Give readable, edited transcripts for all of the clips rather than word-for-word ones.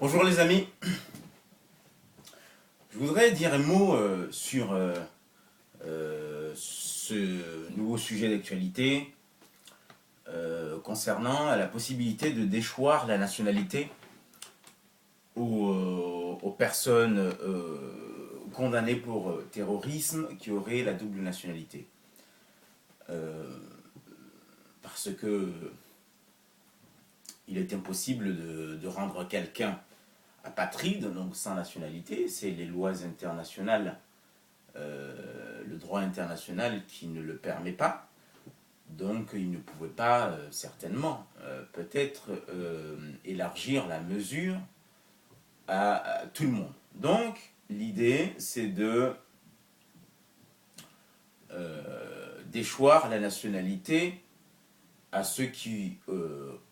Bonjour les amis, je voudrais dire un mot sur ce nouveau sujet d'actualité concernant la possibilité de déchoir la nationalité aux personnes condamnées pour terrorisme qui auraient la double nationalité. Parce que il est impossible de rendre quelqu'un apatride, donc sans nationalité. C'est les lois internationales, le droit international qui ne le permet pas. Donc il ne pouvait pas certainement peut-être élargir la mesure à tout le monde. Donc l'idée c'est de déchoir la nationalité à ceux qui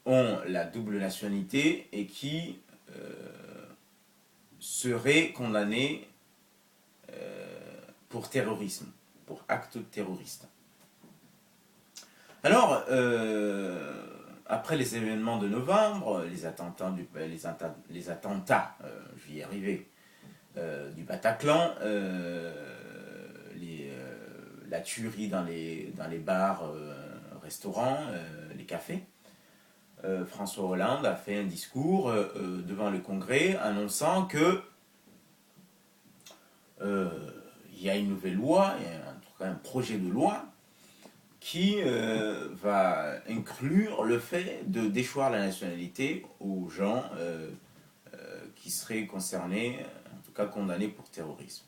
ont la double nationalité et qui seraient condamnés pour terrorisme, pour acte terroriste. Alors, après les événements de novembre, les attentats, je vais y arriver, du Bataclan, la tuerie dans les bars, restaurants, les cafés, François Hollande a fait un discours devant le Congrès annonçant que il y a une nouvelle loi, un projet de loi qui va inclure le fait de déchoir la nationalité aux gens qui seraient concernés, en tout cas condamnés pour terrorisme.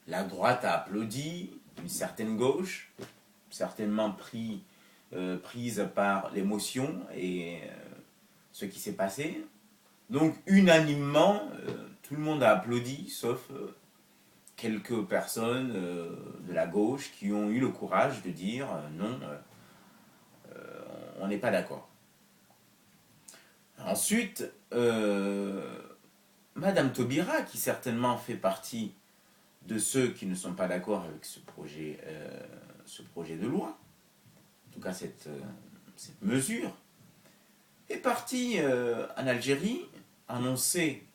La droite a applaudi, une certaine gauche, certainement prise par l'émotion et ce qui s'est passé. Donc unanimement, tout le monde a applaudi, sauf quelques personnes de la gauche qui ont eu le courage de dire non, on n'est pas d'accord. Ensuite, Madame Taubira, qui certainement fait partie de ceux qui ne sont pas d'accord avec ce projet de loi, en tout cas cette mesure, est partie en Algérie annoncer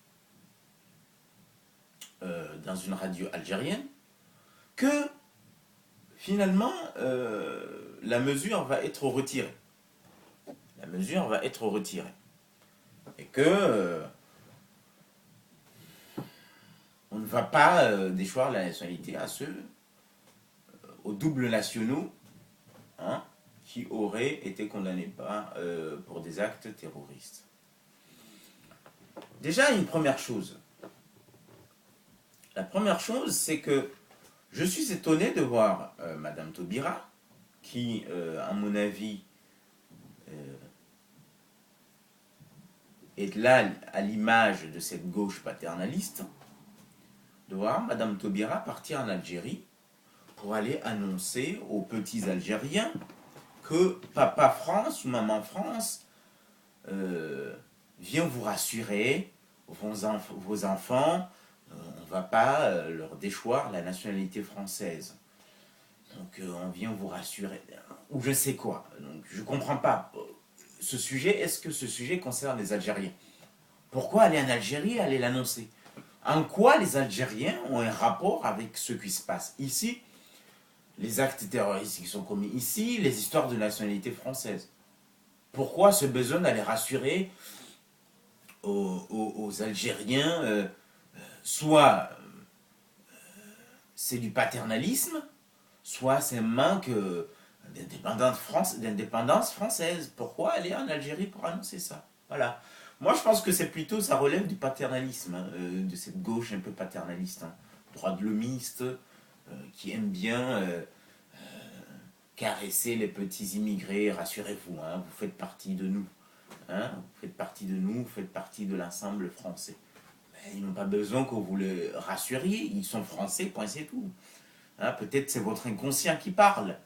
dans une radio algérienne que finalement la mesure va être retirée. La mesure va être retirée. Et que on ne va pas déchoir la nationalité à ceux aux doubles nationaux qui auraient été condamnés pour des actes terroristes. Déjà, une première chose. La première chose, c'est que je suis étonné de voir Madame Taubira, qui, à mon avis, est là à l'image de cette gauche paternaliste, de voir Madame Taubira partir en Algérie pour aller annoncer aux petits Algériens que Papa France ou Maman France vient vous rassurer, vos enfants, on ne va pas leur déchoir la nationalité française. Donc on vient vous rassurer, ou je sais quoi. Donc je ne comprends pas. Ce sujet, est-ce que ce sujet concerne les Algériens? Pourquoi aller en Algérie, aller l'annoncer? En quoi les Algériens ont un rapport avec ce qui se passe ici, les actes terroristes qui sont commis ici, les histoires de nationalité française? Pourquoi ce besoin d'aller rassurer aux Algériens soit c'est du paternalisme, soit c'est un manque d'indépendance française. Pourquoi aller en Algérie pour annoncer ça? Voilà. Moi, je pense que c'est plutôt, ça relève du paternalisme, de cette gauche un peu paternaliste, droit de l'homiste, qui aime bien caresser les petits immigrés. Rassurez-vous, vous faites partie de nous. Vous faites partie de nous, vous faites partie de l'ensemble français. Mais ils n'ont pas besoin que vous les rassuriez, ils sont français, point c'est tout. Peut-être c'est votre inconscient qui parle,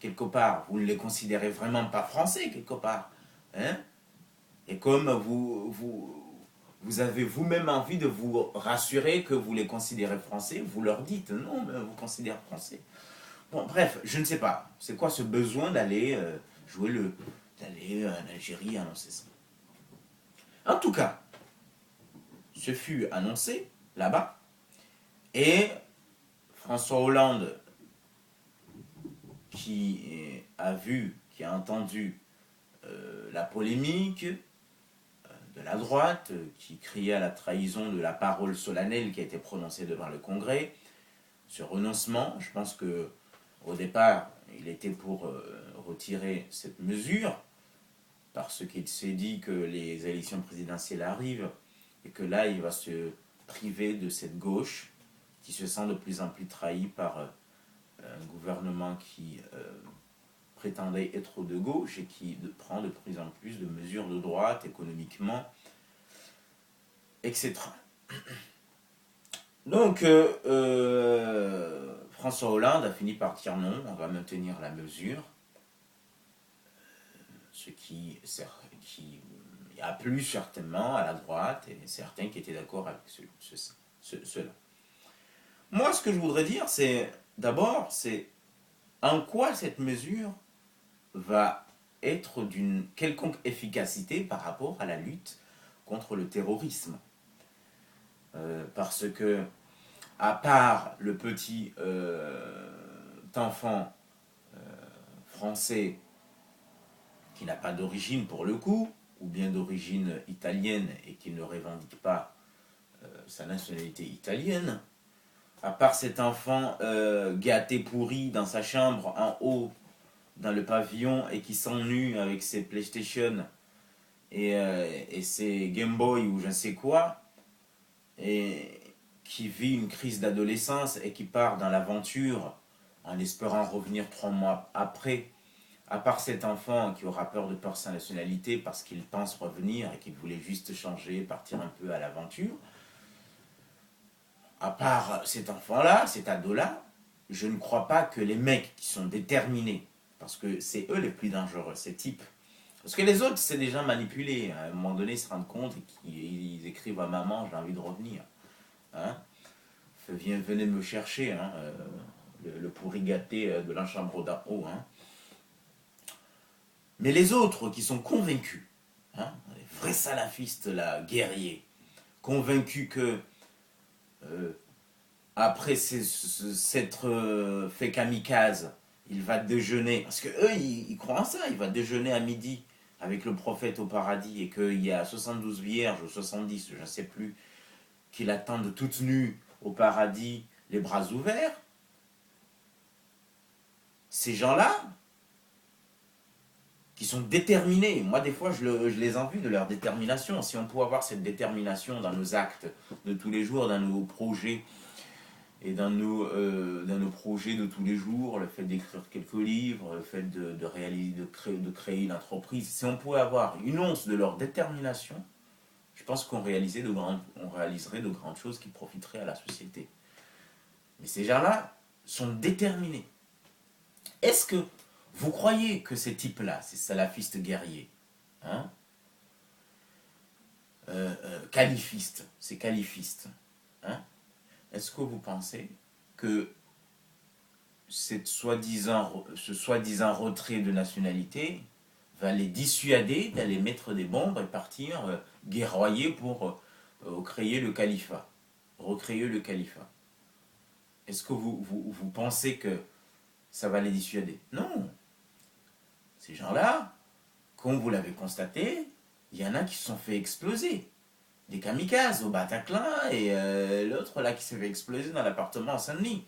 quelque part. Vous ne les considérez vraiment pas français, quelque part. Et comme vous avez vous-même envie de vous rassurer que vous les considérez français, vous leur dites non, mais vous considérez français. Bon, bref, je ne sais pas. C'est quoi ce besoin d'aller jouer d'aller en Algérie annoncer ça. En tout cas, ce fut annoncé là-bas, et François Hollande, qui qui a entendu la polémique de la droite, qui criait à la trahison de la parole solennelle qui a été prononcée devant le Congrès, ce renoncement, je pense que au départ, il était pour retirer cette mesure, parce qu'il s'est dit que les élections présidentielles arrivent, et que là, il va se priver de cette gauche qui se sent de plus en plus trahie par un gouvernement qui prétendait être de gauche et qui prend de plus en plus de mesures de droite économiquement, etc. Donc, François Hollande a fini par dire non, on va maintenir la mesure, ce qui a plu certainement à la droite et certains qui étaient d'accord avec cela. Moi, ce que je voudrais dire, c'est d'abord, c'est en quoi cette mesure va être d'une quelconque efficacité par rapport à la lutte contre le terrorisme. Parce que, à part le petit enfant français qui n'a pas d'origine pour le coup, ou bien d'origine italienne et qui ne revendique pas sa nationalité italienne, à part cet enfant gâté pourri dans sa chambre en haut dans le pavillon et qui s'ennuie avec ses PlayStation et ses Game Boy ou je ne sais quoi, et qui vit une crise d'adolescence et qui part dans l'aventure en espérant revenir 3 mois après, à part cet enfant qui aura peur de perdre sa nationalité parce qu'il pense revenir et qu'il voulait juste changer, partir un peu à l'aventure, à part cet enfant-là, cet ado-là, je ne crois pas que les mecs qui sont déterminés, parce que c'est eux les plus dangereux, ces types. Parce que les autres, c'est des gens manipulés. À un moment donné, ils se rendent compte et qu'ils écrivent à maman, j'ai envie de revenir. Hein, venez me chercher, hein, le pourri gâté de la chambre d'en haut. Hein. Mais les autres qui sont convaincus, hein, les vrais salafistes là, guerriers, convaincus que après s'être fait kamikaze, il va déjeuner, parce que eux ils croient en ça, il va déjeuner à midi avec le prophète au paradis et qu'il y a 72 vierges ou 70, je ne sais plus, qui l'attendent toutes nues au paradis, les bras ouverts. Ces gens-là, qui sont déterminés, moi des fois je les envie de leur détermination. Si on pouvait avoir cette détermination dans nos actes de tous les jours, dans nos projets, et dans nos projets de tous les jours, le fait d'écrire quelques livres, le fait de créer une entreprise, si on pouvait avoir une once de leur détermination, je pense qu'on réaliserait de grandes choses qui profiteraient à la société. Mais ces gens-là sont déterminés. Est-ce que vous croyez que ces types-là, ces salafistes guerriers, hein, califistes, ces califistes, hein, est-ce que vous pensez que ce soi-disant retrait de nationalité va les dissuader d'aller mettre des bombes et partir guerroyer pour créer le califat, recréer le califat? Est-ce que vous pensez que ça va les dissuader? Non. Ces gens-là, comme vous l'avez constaté, il y en a qui se sont fait exploser. Des kamikazes au Bataclan et l'autre là qui s'est fait exploser dans l'appartement à Saint-Denis.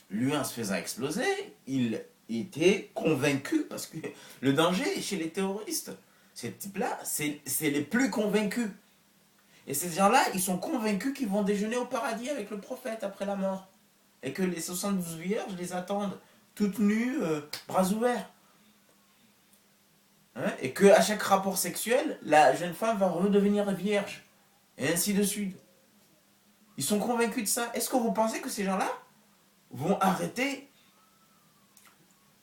Lui, en se faisant exploser, il était convaincu parce que le danger est chez les terroristes. Ces types-là, c'est les plus convaincus. Et ces gens-là, ils sont convaincus qu'ils vont déjeuner au paradis avec le prophète après la mort. Et que les 72 vierges les attendent, toutes nues, bras ouverts. Hein? Et qu'à chaque rapport sexuel, la jeune femme va redevenir vierge. Et ainsi de suite. Ils sont convaincus de ça. Est-ce que vous pensez que ces gens-là vont arrêter,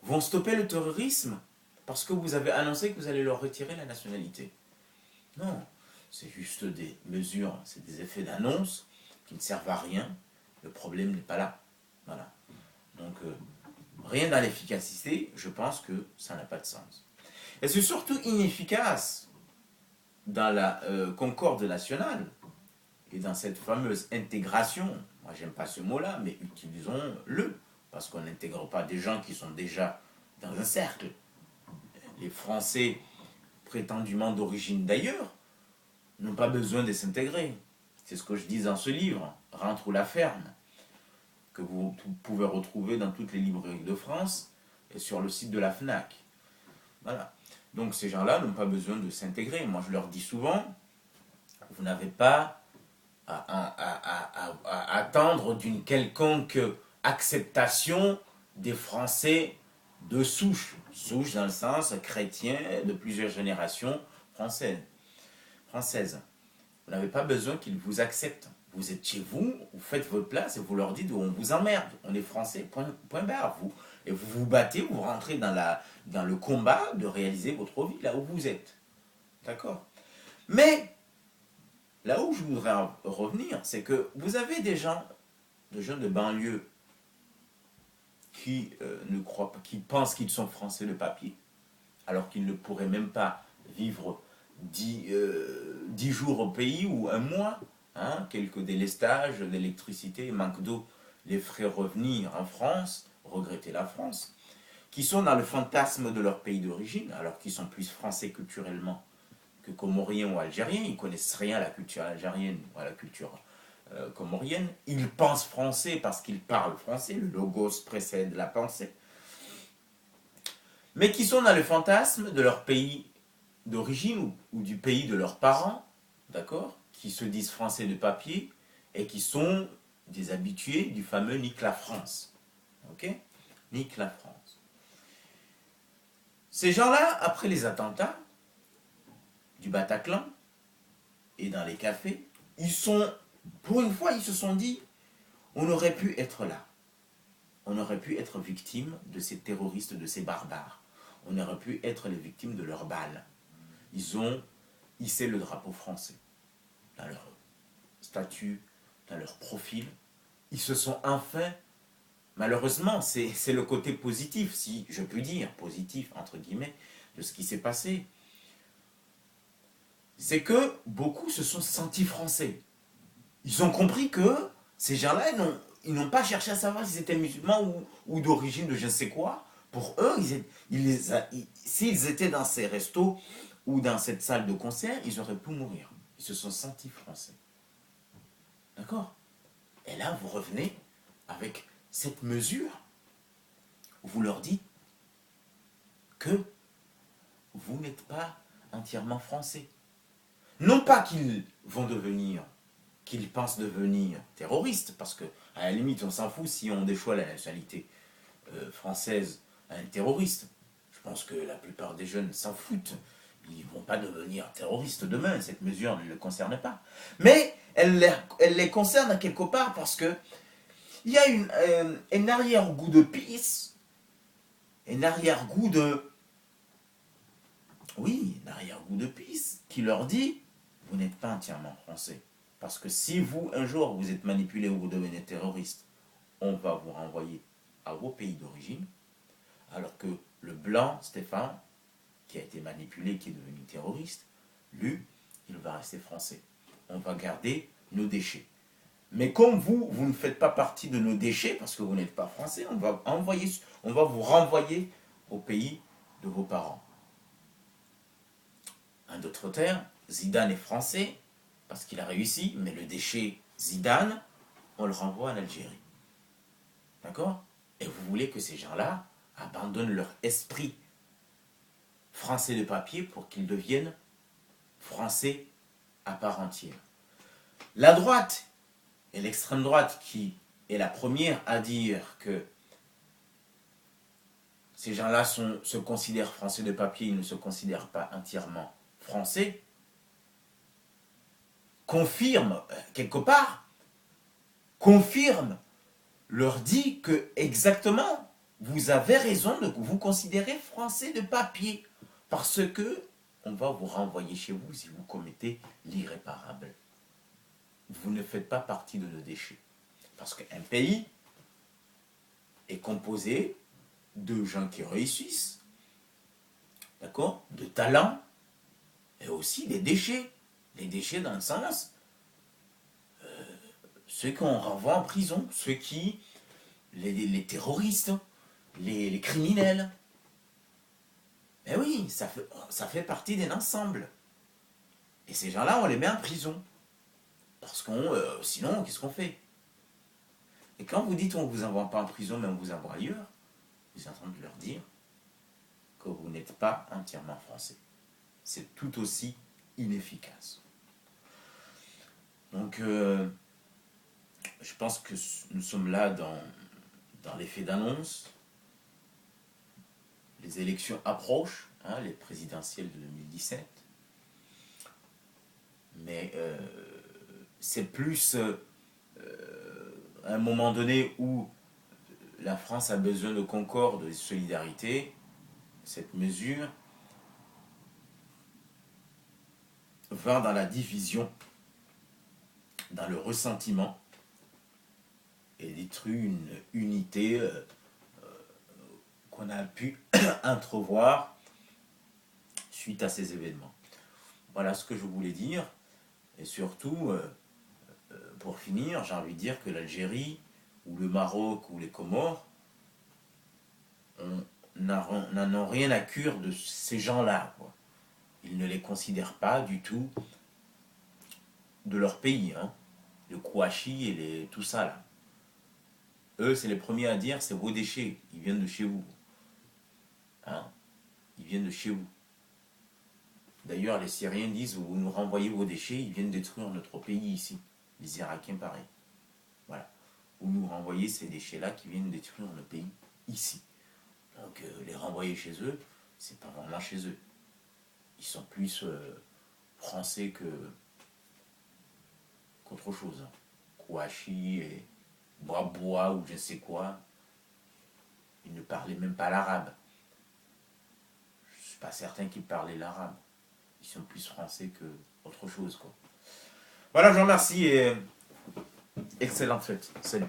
vont stopper le terrorisme parce que vous avez annoncé que vous allez leur retirer la nationalité? Non, c'est juste des mesures, c'est des effets d'annonce qui ne servent à rien. Le problème n'est pas là. Voilà. Donc, rien dans l'efficacité, je pense que ça n'a pas de sens. Et c'est surtout inefficace dans la concorde nationale et dans cette fameuse intégration. Moi, j'aime pas ce mot-là, mais utilisons-le, parce qu'on n'intègre pas des gens qui sont déjà dans un cercle. Les Français prétendument d'origine d'ailleurs n'ont pas besoin de s'intégrer. C'est ce que je dis dans ce livre, Rentre ou la ferme, que vous pouvez retrouver dans toutes les librairies de France et sur le site de la FNAC. Voilà. Donc ces gens-là n'ont pas besoin de s'intégrer. Moi je leur dis souvent, vous n'avez pas à attendre d'une quelconque acceptation des Français de souche. Souche dans le sens chrétien de plusieurs générations françaises. Vous n'avez pas besoin qu'ils vous acceptent. Vous êtes chez vous, vous faites votre place et vous leur dites on vous emmerde. On est français, point barre. Et vous vous battez, vous rentrez dans le combat de réaliser votre vie là où vous êtes. D'accord? Mais là où je voudrais revenir, c'est que vous avez des gens de banlieue qui ne croient pas, qui pensent qu'ils sont français de papier, alors qu'ils ne pourraient même pas vivre 10 jours au pays ou un mois, hein, quelques délestages d'électricité, manque d'eau, les ferait revenir en France, regretter la France, qui sont dans le fantasme de leur pays d'origine, alors qu'ils sont plus français culturellement que comoriens ou algériens, ils ne connaissent rien à la culture algérienne ou à la culture comorienne, ils pensent français parce qu'ils parlent français, le logos précède la pensée, mais qui sont dans le fantasme de leur pays d'origine ou du pays de leurs parents, d'accord, qui se disent français de papier et qui sont des habitués du fameux Nique la France. Ok? Nique la France. Ces gens-là, après les attentats du Bataclan et dans les cafés, pour une fois, ils se sont dit, on aurait pu être là. On aurait pu être victime de ces terroristes, de ces barbares. On aurait pu être les victimes de leurs balles. Ils ont hissé le drapeau français dans leur statut, dans leur profil. Ils se sont enfin, malheureusement, c'est le côté positif, si je puis dire, positif, entre guillemets, de ce qui s'est passé. C'est que beaucoup se sont sentis français. Ils ont compris que ces gens-là, ils n'ont pas cherché à savoir s'ils étaient musulmans ou d'origine de je ne sais quoi. Pour eux, s'ils étaient dans ces restos ou dans cette salle de concert, ils auraient pu mourir. Ils se sont sentis français. D'accord? Et là, vous revenez avec cette mesure où vous leur dites que vous n'êtes pas entièrement français. Non pas qu'ils vont devenir, qu'ils pensent devenir terroristes, parce que à la limite, on s'en fout si on déchoit la nationalité française à un terroriste. Je pense que la plupart des jeunes s'en foutent. Ils ne vont pas devenir terroristes demain, cette mesure ne les concerne pas. Mais elle les concerne quelque part parce que il y a un arrière-goût de peace, un arrière-goût de... Oui, un arrière-goût de peace qui leur dit, vous n'êtes pas entièrement français. Parce que si vous, un jour, vous êtes manipulé ou vous devenez terroriste, on va vous renvoyer à vos pays d'origine, alors que le blanc, Stéphane, qui a été manipulé, qui est devenu terroriste, lui, il va rester français. On va garder nos déchets. Mais comme vous ne faites pas partie de nos déchets, parce que vous n'êtes pas français, on va vous renvoyer au pays de vos parents. En d'autres termes, Zidane est français, parce qu'il a réussi, mais le déchet Zidane, on le renvoie en Algérie. D'accord? Et vous voulez que ces gens-là abandonnent leur esprit français de papier pour qu'ils deviennent français à part entière. La droite et l'extrême droite, qui est la première à dire que ces gens-là se considèrent français de papier, ils ne se considèrent pas entièrement français, confirme, quelque part, leur dit que exactement, vous avez raison de vous considérer français de papier, parce que on va vous renvoyer chez vous si vous commettez l'irréparable. Vous ne faites pas partie de nos déchets. Parce qu'un pays est composé de gens qui réussissent, d'accord? d'accord, de talent, et aussi les déchets. Les déchets dans le sens, ceux qu'on renvoie en prison, ceux qui, les terroristes, les criminels. Eh oui, ça fait partie d'un ensemble. Et ces gens-là, on les met en prison. Parce qu'on, sinon, qu'est-ce qu'on fait? Et quand vous dites on ne vous envoie pas en prison, mais on vous envoie ailleurs, vous êtes en train de leur dire que vous n'êtes pas entièrement français. C'est tout aussi inefficace. Donc, je pense que nous sommes là dans l'effet d'annonce. Les élections approchent, hein, les présidentielles de 2017. Mais c'est plus à un moment donné où la France a besoin de concorde et de solidarité. Cette mesure va dans la division, dans le ressentiment, et détruit une unité qu'on a pu entrevoir suite à ces événements. Voilà ce que je voulais dire. Et surtout, pour finir, j'ai envie de dire que l'Algérie, ou le Maroc, ou les Comores, n'en ont rien à cure de ces gens-là, quoi. Ils ne les considèrent pas du tout de leur pays, hein. Le Kouachi et tout ça, là. Eux, c'est les premiers à dire, c'est vos déchets, ils viennent de chez vous. Hein, ils viennent de chez vous. D'ailleurs, les Syriens disent, vous nous renvoyez vos déchets, ils viennent détruire notre pays ici. Les Irakiens, pareil. Voilà. Vous nous renvoyez ces déchets-là qui viennent détruire notre pays ici. Donc, les renvoyer chez eux, c'est pas vraiment chez eux. Ils sont plus français qu'autre chose. Hein. Kouachi et Bois ou je sais quoi. Ils ne parlaient même pas l'arabe. Je suis pas certain qu'ils parlaient l'arabe. Ils sont plus français que autre chose, quoi. Voilà, je vous remercie et excellente fête. Salut.